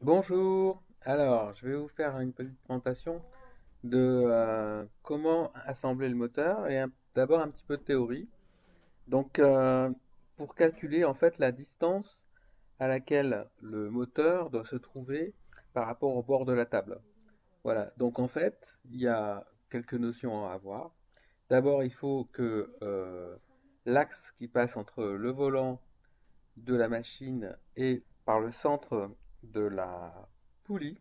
Bonjour, alors je vais vous faire une petite présentation de comment assembler le moteur et d'abord un petit peu de théorie. Donc pour calculer en fait la distance à laquelle le moteur doit se trouver par rapport au bord de la table. Voilà, donc en fait il y a quelques notions à avoir. D'abord il faut que l'axe qui passe entre le volant de la machine et par le centre de la poulie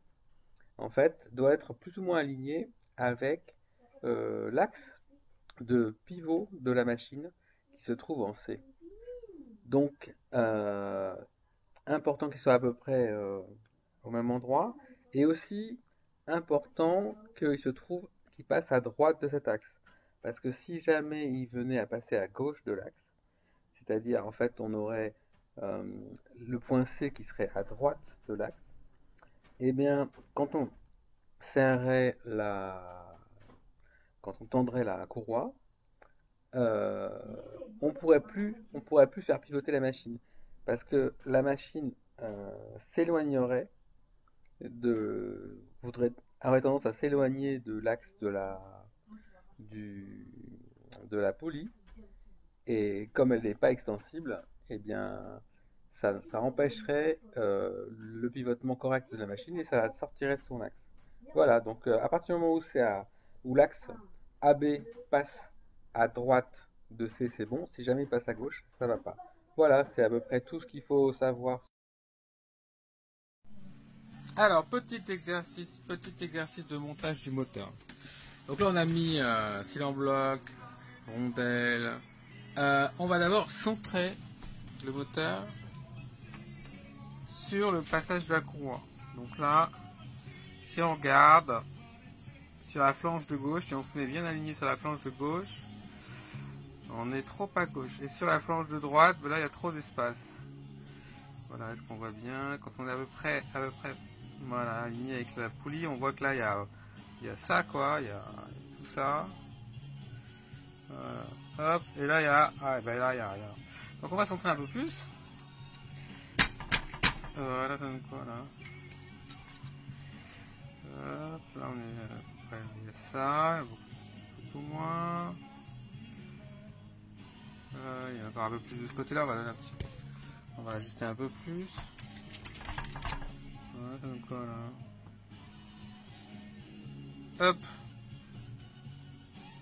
en fait, doit être plus ou moins aligné avec l'axe de pivot de la machine qui se trouve en C. Donc, important qu'il soit à peu près au même endroit, et aussi important qu'il passe à droite de cet axe. Parce que si jamais il venait à passer à gauche de l'axe, c'est-à-dire en fait on aurait euh, le point C qui serait à droite de l'axe, et bien quand on serrerait quand on tendrait la courroie, euh, on pourrait plus faire pivoter la machine parce que la machine s'éloignerait voudrait aurait tendance à s'éloigner de l'axe du, de la poulie et comme elle n'est pas extensible, eh bien ça empêcherait le pivotement correct de la machine et ça la sortirait de son axe. Voilà, donc à partir du moment où l'axe AB passe à droite de C, c'est bon. Si jamais il passe à gauche, ça va pas. Voilà, c'est à peu près tout ce qu'il faut savoir. Alors, petit exercice de montage du moteur. Donc là, on a mis cylindre bloc, rondelle. On va d'abord centrer le moteur sur le passage de la courroie. Donc là, si on regarde sur la flanche de gauche, et on se met bien aligné sur la flanche de gauche, on est trop à gauche. Et sur la flanche de droite, ben là, il y a trop d'espace. Voilà, est-ce qu'on voit bien? Quand on est à peu près, voilà, aligné avec la poulie, on voit que là, il y a ça, quoi, il y a tout ça. Hop, et là, il y a, ben là, il y a rien. Donc, on va centrer un peu plus. Voilà, ça donne quoi, là? Hop, là, on est, ouais, il y a ça, il y a beaucoup moins. Il y a encore un peu plus de ce côté-là, on va donner un petit, on va ajuster un peu plus. Voilà, ça donne quoi, là? Hop,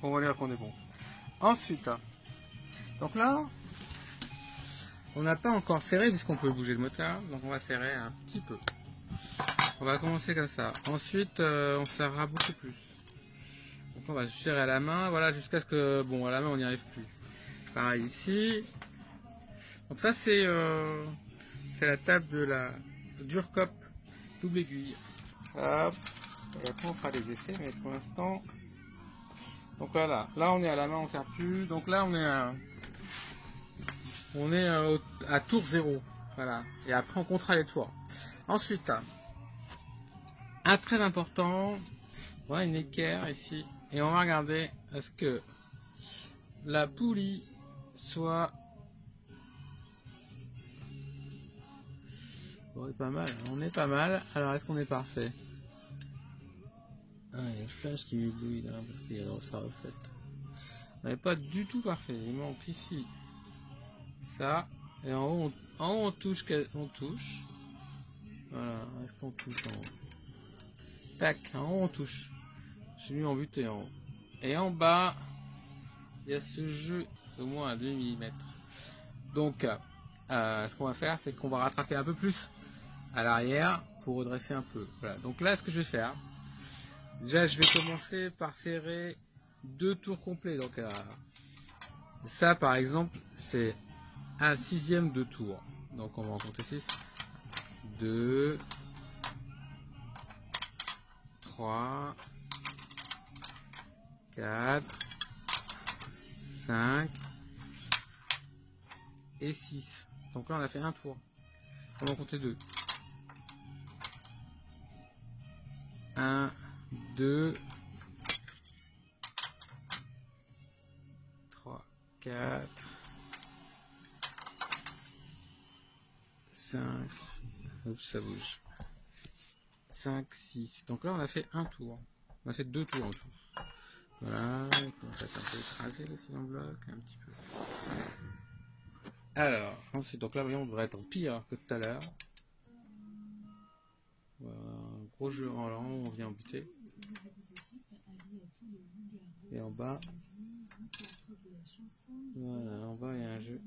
on va dire qu'on est bon. Ensuite, donc là, on n'a pas encore serré puisqu'on peut bouger le moteur, donc on va serrer un petit peu. On va commencer comme ça. Ensuite, on serrera beaucoup plus. Donc on va serrer à la main, voilà, jusqu'à ce que, bon, à la main on n'y arrive plus. Pareil ici. Donc ça c'est la table de la Durcop double aiguille. Hop. Et après on fera des essais, mais pour l'instant. Donc voilà, là on est à la main, on ne serre plus. Donc là on est à tour 0. Voilà. Et après on comptera les tours. Ensuite, un très important, voilà une équerre ici. Et on va regarder à ce que la poulie soit... Bon, on est pas mal, on est pas mal. Alors est-ce qu'on est parfait? Ah, il y a le flash qui m'éblouit là, parce qu'il y a ça reflète. On n'est pas du tout parfait. Il manque ici ça. Et en haut on touche, on touche. Voilà, est-ce qu'on touche en haut? Tac, en haut on touche. J'ai mis en but et en haut. Et en bas, il y a ce jeu au moins à 2 mm. Donc, ce qu'on va faire, c'est qu'on va rattraper un peu plus à l'arrière pour redresser un peu. Voilà. Donc là, ce que je vais faire, déjà, je vais commencer par serrer 2 tours complets. Donc, ça, par exemple, c'est un sixième de tour. Donc, on va en compter 6. 2, 3, 4, 5 et 6. Donc là, on a fait un tour. On va en compter 2. 1, 2, 3, 4, 5. Oups, ça bouge. 5, 6. Donc là, on a fait un tour. On a fait 2 tours en tout. Voilà, il commence à être un peu écrasé aussi dans le bloc, un petit peu. Alors, ensuite, donc là, voyons, on devrait être en pire que tout à l'heure. Voilà, un gros jeu en lent, on vient en buter. Et en bas, voilà, en bas, il y a un jeu.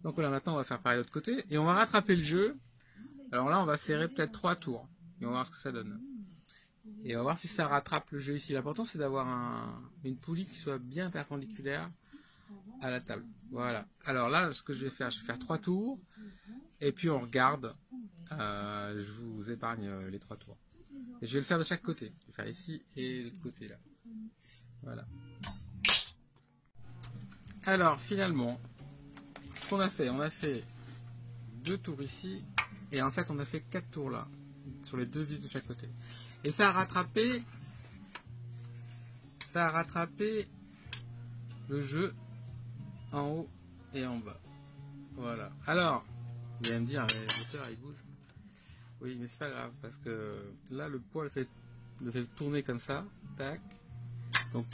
Donc voilà, maintenant, on va faire pareil de l'autre côté. Et on va rattraper le jeu. Alors là, on va serrer peut-être 3 tours. Et on va voir ce que ça donne. Et on va voir si ça rattrape le jeu ici. L'important, c'est d'avoir une poulie qui soit bien perpendiculaire à la table. Voilà. Alors là, ce que je vais faire 3 tours. Et puis on regarde. Je vous épargne les 3 tours. Et je vais le faire de chaque côté. Je vais faire ici et de l'autre côté là. Voilà. Alors finalement, ce qu'on a fait 2 tours ici. Et en fait, on a fait 4 tours là. Sur les 2 vis de chaque côté. Et ça a rattrapé le jeu en haut et en bas. Voilà. Alors, vous allez me dire, le moteur il bouge. Oui, mais c'est pas grave parce que là le poids le fait tourner comme ça. Tac. Donc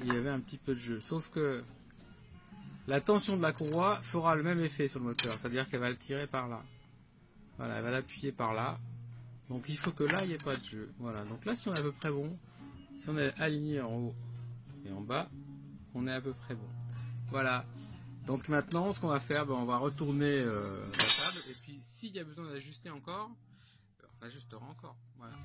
il y avait un petit peu de jeu. Sauf que la tension de la courroie fera le même effet sur le moteur. C'est-à-dire qu'elle va le tirer par là. Voilà, elle va l'appuyer par là. Donc il faut que là il n'y ait pas de jeu. Voilà, donc là si on est à peu près bon, si on est aligné en haut et en bas, on est à peu près bon. Voilà, donc maintenant ce qu'on va faire, on va retourner la table et puis s'il y a besoin d'ajuster encore, on ajustera encore. Voilà.